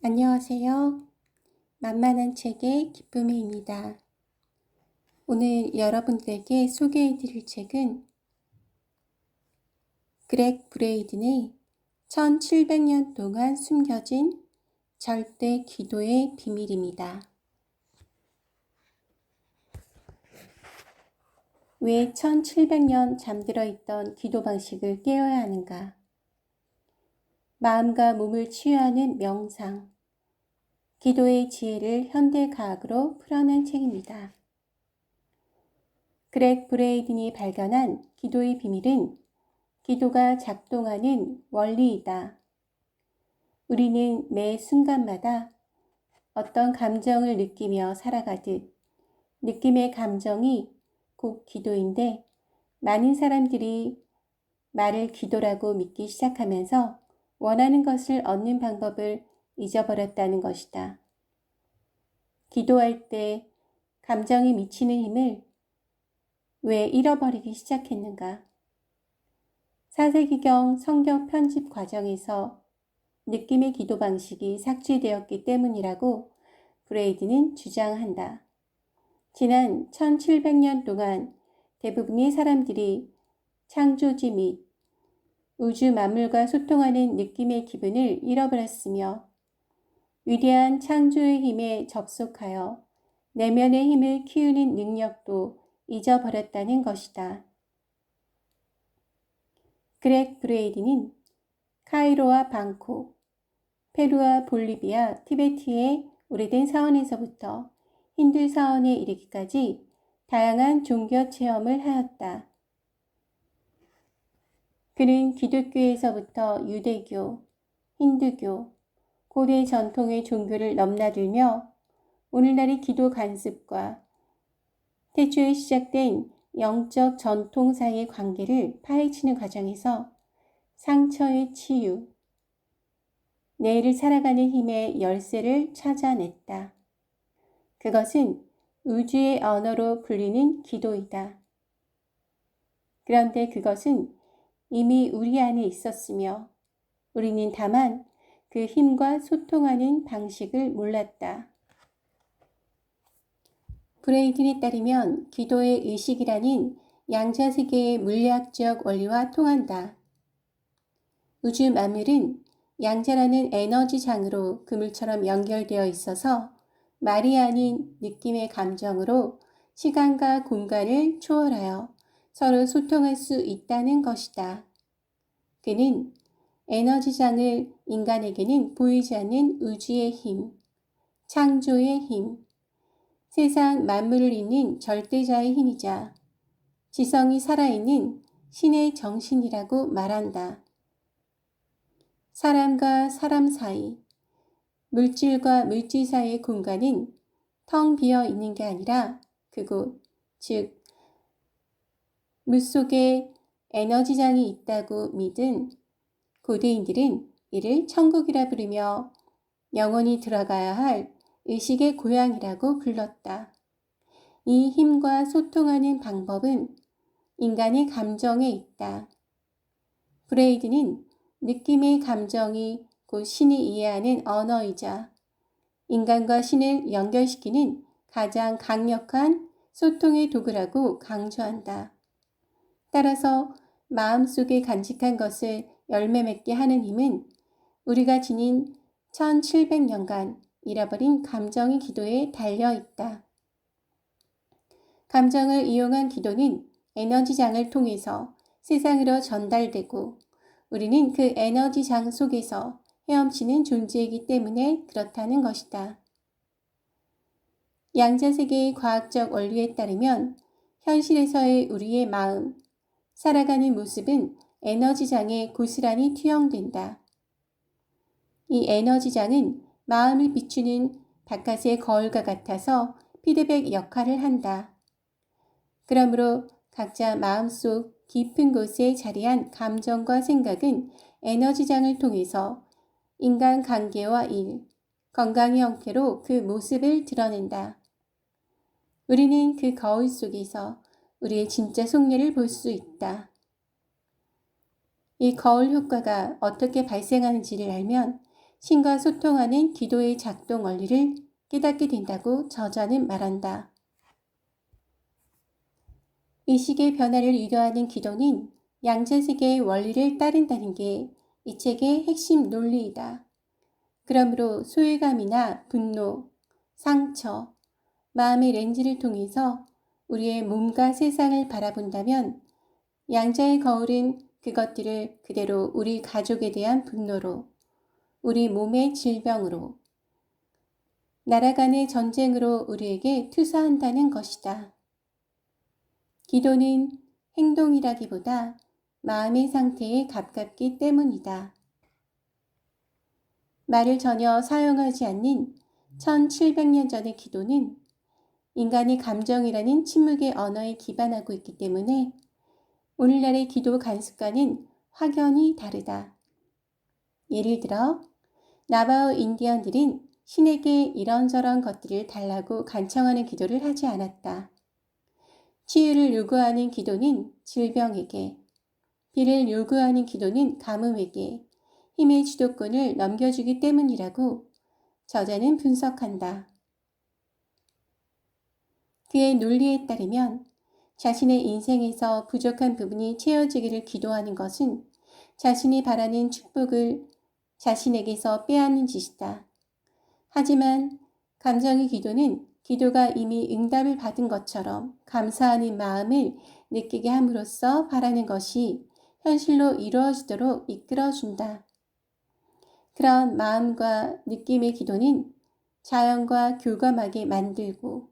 안녕하세요. 만만한 책의 기쁨이입니다. 오늘 여러분들에게 소개해 드릴 책은 그렉 브레이든의 1700년 동안 숨겨진 절대 기도의 비밀입니다. 왜 1700년 잠들어 있던 기도 방식을 깨워야 하는가? 마음과 몸을 치유하는 명상, 기도의 지혜를 현대과학으로 풀어낸 책입니다. 그렉 브레이든이 발견한 기도의 비밀은 기도가 작동하는 원리이다. 우리는 매 순간마다 어떤 감정을 느끼며 살아가듯 느낌의 감정이 곧 기도인데 많은 사람들이 말을 기도라고 믿기 시작하면서 원하는 것을 얻는 방법을 잊어버렸다는 것이다. 기도할 때 감정이 미치는 힘을 왜 잃어버리기 시작했는가? 4세기경 성경 편집 과정에서 느낌의 기도 방식이 삭제되었기 때문이라고 브레이드는 주장한다. 지난 1700년 동안 대부분의 사람들이 창조지 및 우주 만물과 소통하는 느낌의 기분을 잃어버렸으며 위대한 창조의 힘에 접속하여 내면의 힘을 키우는 능력도 잊어버렸다는 것이다. 그렉 브레이든은 카이로와 방콕, 페루와 볼리비아, 티베트의 오래된 사원에서부터 힌두 사원에 이르기까지 다양한 종교 체험을 하였다. 그는 기독교에서부터 유대교, 힌두교, 고대 전통의 종교를 넘나들며 오늘날의 기도 관습과 태초에 시작된 영적 전통 사이의 관계를 파헤치는 과정에서 상처의 치유, 내일을 살아가는 힘의 열쇠를 찾아냈다. 그것은 우주의 언어로 불리는 기도이다. 그런데 그것은 이미 우리 안에 있었으며 우리는 다만 그 힘과 소통하는 방식을 몰랐다. 브레이든에 따르면 기도의 의식이라는 양자세계의 물리학적 원리와 통한다. 우주 만물은 양자라는 에너지장으로 그물처럼 연결되어 있어서 말이 아닌 느낌의 감정으로 시간과 공간을 초월하여 서로 소통할 수 있다는 것이다. 그는 에너지장을 인간에게는 보이지 않는 우주의 힘, 창조의 힘, 세상 만물을 잇는 절대자의 힘이자 지성이 살아있는 신의 정신이라고 말한다. 사람과 사람 사이, 물질과 물질 사이의 공간은 텅 비어 있는 게 아니라 그곳, 즉 물속에 에너지장이 있다고 믿은 고대인들은 이를 천국이라 부르며 영혼이 들어가야 할 의식의 고향이라고 불렀다. 이 힘과 소통하는 방법은 인간의 감정에 있다. 브레이드는 느낌의 감정이 곧 신이 이해하는 언어이자 인간과 신을 연결시키는 가장 강력한 소통의 도구라고 강조한다. 따라서 마음속에 간직한 것을 열매 맺게 하는 힘은 우리가 지닌 1700년간 잃어버린 감정의 기도에 달려 있다. 감정을 이용한 기도는 에너지장을 통해서 세상으로 전달되고 우리는 그 에너지장 속에서 헤엄치는 존재이기 때문에 그렇다는 것이다. 양자세계의 과학적 원리에 따르면 현실에서의 우리의 마음, 살아가는 모습은 에너지장에 고스란히 투영된다. 이 에너지장은 마음을 비추는 바깥의 거울과 같아서 피드백 역할을 한다. 그러므로 각자 마음속 깊은 곳에 자리한 감정과 생각은 에너지장을 통해서 인간 관계와 일, 건강의 형태로 그 모습을 드러낸다. 우리는 그 거울 속에서 우리의 진짜 속내를 볼 수 있다. 이 거울 효과가 어떻게 발생하는지를 알면 신과 소통하는 기도의 작동 원리를 깨닫게 된다고 저자는 말한다. 의식의 변화를 유도하는 기도는 양자세계의 원리를 따른다는 게 이 책의 핵심 논리이다. 그러므로 소외감이나 분노, 상처, 마음의 렌즈를 통해서 우리의 몸과 세상을 바라본다면 양자의 거울은 그것들을 그대로 우리 가족에 대한 분노로, 우리 몸의 질병으로, 나라 간의 전쟁으로 우리에게 투사한다는 것이다. 기도는 행동이라기보다 마음의 상태에 가깝기 때문이다. 말을 전혀 사용하지 않는 1700년 전의 기도는 인간의 감정이라는 침묵의 언어에 기반하고 있기 때문에 오늘날의 기도 간습과는 확연히 다르다. 예를 들어 나바오 인디언들은 신에게 이런저런 것들을 달라고 간청하는 기도를 하지 않았다. 치유를 요구하는 기도는 질병에게, 비를 요구하는 기도는 가뭄에게 힘의 주도권을 넘겨주기 때문이라고 저자는 분석한다. 그의 논리에 따르면 자신의 인생에서 부족한 부분이 채워지기를 기도하는 것은 자신이 바라는 축복을 자신에게서 빼앗는 짓이다. 하지만 감정의 기도는 기도가 이미 응답을 받은 것처럼 감사하는 마음을 느끼게 함으로써 바라는 것이 현실로 이루어지도록 이끌어준다. 그런 마음과 느낌의 기도는 자연과 교감하게 만들고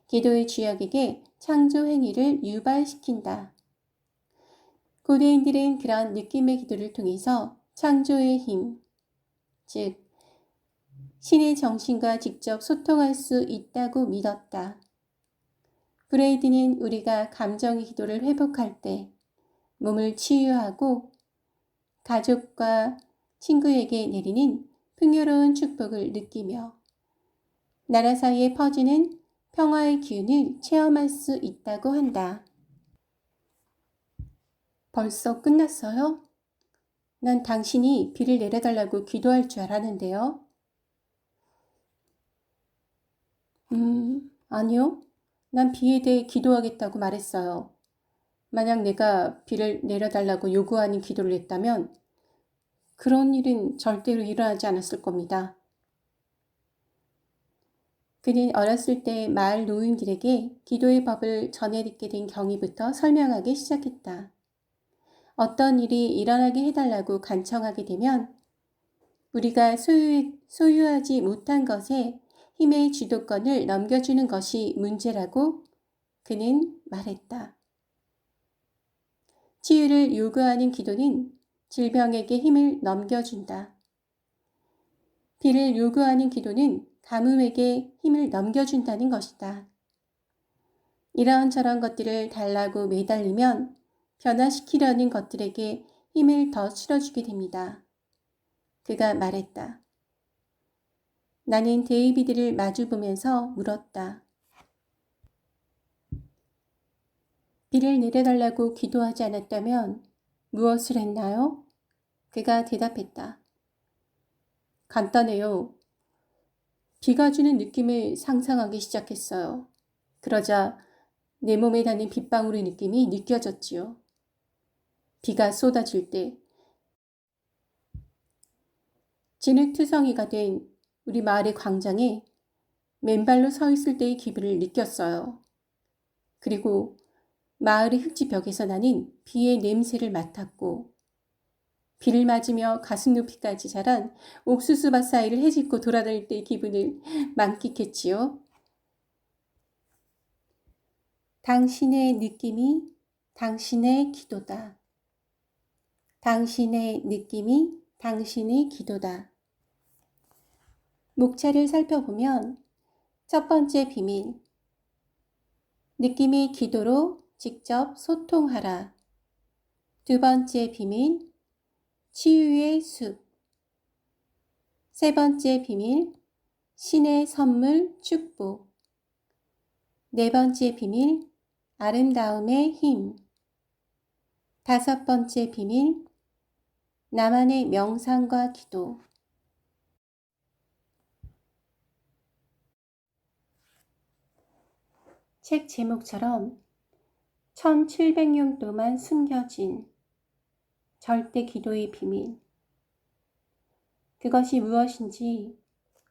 기도의 주역에게 창조 행위를 유발시킨다. 고대인들은 그런 느낌의 기도를 통해서 창조의 힘, 즉 신의 정신과 직접 소통할 수 있다고 믿었다. 브레이드는 우리가 감정의 기도를 회복할 때 몸을 치유하고 가족과 친구에게 내리는 풍요로운 축복을 느끼며 나라 사이에 퍼지는 평화의 기운을 체험할 수 있다고 한다. 벌써 끝났어요? 난 당신이 비를 내려달라고 기도할 줄 알았는데요. 아니요. 난 비에 대해 기도하겠다고 말했어요. 만약 내가 비를 내려달라고 요구하는 기도를 했다면 그런 일은 절대로 일어나지 않았을 겁니다. 그는 어렸을 때 마을 노인들에게 기도의 법을 전해 듣게 된 경위부터 설명하기 시작했다. 어떤 일이 일어나게 해달라고 간청하게 되면 우리가 소유하지 못한 것에 힘의 주도권을 넘겨주는 것이 문제라고 그는 말했다. 치유를 요구하는 기도는 질병에게 힘을 넘겨준다. 비를 요구하는 기도는 가뭄에게 힘을 넘겨준다는 것이다. 이런저런 것들을 달라고 매달리면 변화시키려는 것들에게 힘을 더 실어주게 됩니다. 그가 말했다. 나는 데이비드를 마주보면서 물었다. 비를 내려달라고 기도하지 않았다면 무엇을 했나요? 그가 대답했다. 간단해요. 비가 주는 느낌을 상상하기 시작했어요. 그러자 내 몸에 닿는 빗방울의 느낌이 느껴졌지요. 비가 쏟아질 때 진흙투성이가 된 우리 마을의 광장에 맨발로 서 있을 때의 기분을 느꼈어요. 그리고 마을의 흙지 벽에서 나는 비의 냄새를 맡았고 비를 맞으며 가슴 높이까지 자란 옥수수밭 사이를 헤집고 돌아다닐 때의 기분을 만끽했지요. 당신의 느낌이 당신의 기도다. 당신의 느낌이 당신의 기도다. 목차를 살펴보면 첫 번째 비밀, 느낌의 기도로 직접 소통하라. 두 번째 비밀, 치유의 숲. 세 번째 비밀, 신의 선물 축복. 네 번째 비밀, 아름다움의 힘. 다섯 번째 비밀, 나만의 명상과 기도. 책 제목처럼 1700년 동안 숨겨진 절대 기도의 비밀. 그것이 무엇인지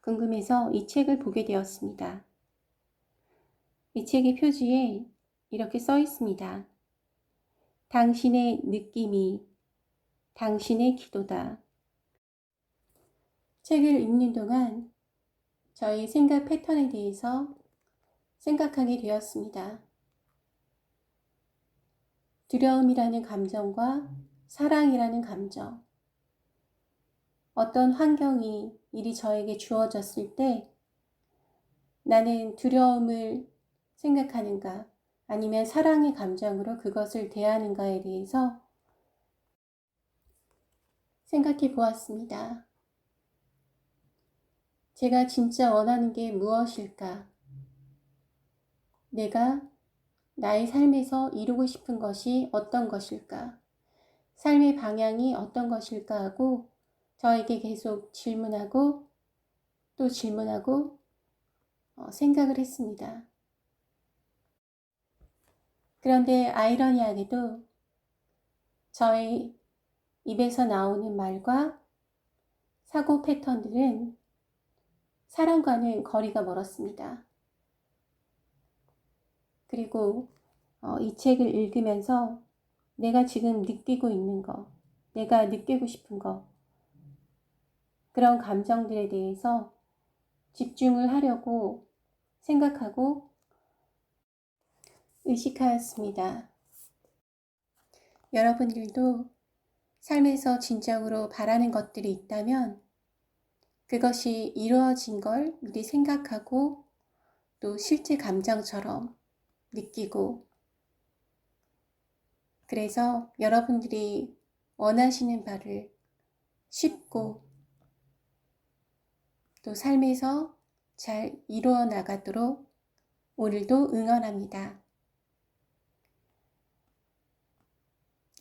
궁금해서 이 책을 보게 되었습니다. 이 책의 표지에 이렇게 써 있습니다. 당신의 느낌이 당신의 기도다. 책을 읽는 동안 저의 생각 패턴에 대해서 생각하게 되었습니다. 두려움이라는 감정과 사랑이라는 감정. 어떤 환경이 일이 저에게 주어졌을 때 나는 두려움을 생각하는가 아니면 사랑의 감정으로 그것을 대하는가에 대해서 생각해 보았습니다. 제가 진짜 원하는 게 무엇일까? 내가 나의 삶에서 이루고 싶은 것이 어떤 것일까? 삶의 방향이 어떤 것일까 하고 저에게 계속 질문하고 또 질문하고 생각을 했습니다. 그런데 아이러니하게도 저의 입에서 나오는 말과 사고 패턴들은 사랑과는 거리가 멀었습니다. 그리고 이 책을 읽으면서 내가 지금 느끼고 있는 거, 내가 느끼고 싶은 거, 그런 감정들에 대해서 집중을 하려고 생각하고 의식하였습니다. 여러분들도 삶에서 진정으로 바라는 것들이 있다면 그것이 이루어진 걸 미리 생각하고 또 실제 감정처럼 느끼고, 그래서 여러분들이 원하시는 바를 쉽고 또 삶에서 잘 이루어 나가도록 오늘도 응원합니다.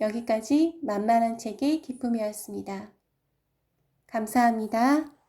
여기까지 만만한 책의 기쁨이었습니다. 감사합니다.